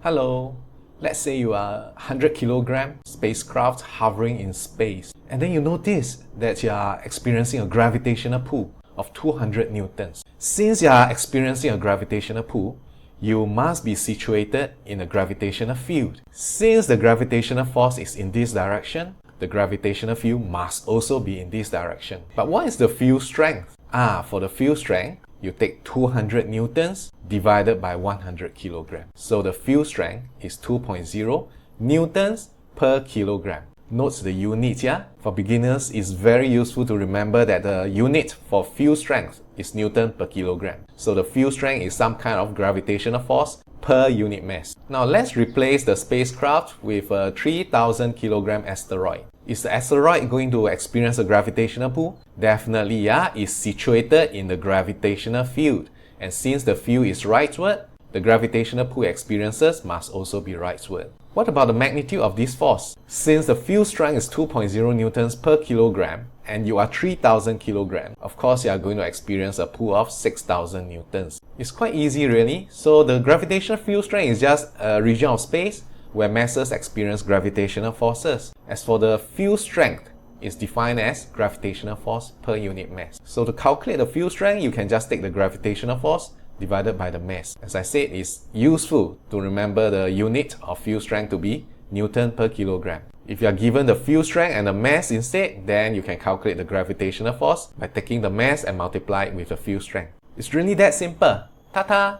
Hello, let's say you are a 100 kilogram spacecraft hovering in space, and then you notice that you are experiencing a gravitational pull of 200 newtons. Since you are experiencing a gravitational pull, you must be situated in a gravitational field. Since the gravitational force is in this direction, the gravitational field must also be in this direction. But what is the field strength? For the field strength, you take 200 newtons divided by 100 kilograms. So the field strength is 2.0 newtons per kilogram. Note the unit here. For beginners, it's very useful to remember that the unit for field strength is Newton per kilogram. So the field strength is some kind of gravitational force per unit mass. Now let's replace the spacecraft with a 3000 kilogram asteroid. Is the asteroid going to experience a gravitational pull? Definitely, yeah. It's situated in the gravitational field. And since the field is rightward, the gravitational pull experiences must also be rightward. What about the magnitude of this force? Since the field strength is 2.0 newtons per kilogram and you are 3000 kilograms, of course you are going to experience a pull of 6000 newtons. It's quite easy really. So the gravitational field strength is just a region of space where masses experience gravitational forces. As for the field strength, it's defined as gravitational force per unit mass. So to calculate the field strength, you can just take the gravitational force divided by the mass. As I said, it's useful to remember the unit of field strength to be Newton per kilogram. If you are given the field strength and the mass instead, then you can calculate the gravitational force by taking the mass and multiply it with the field strength. It's really that simple. Ta-ta!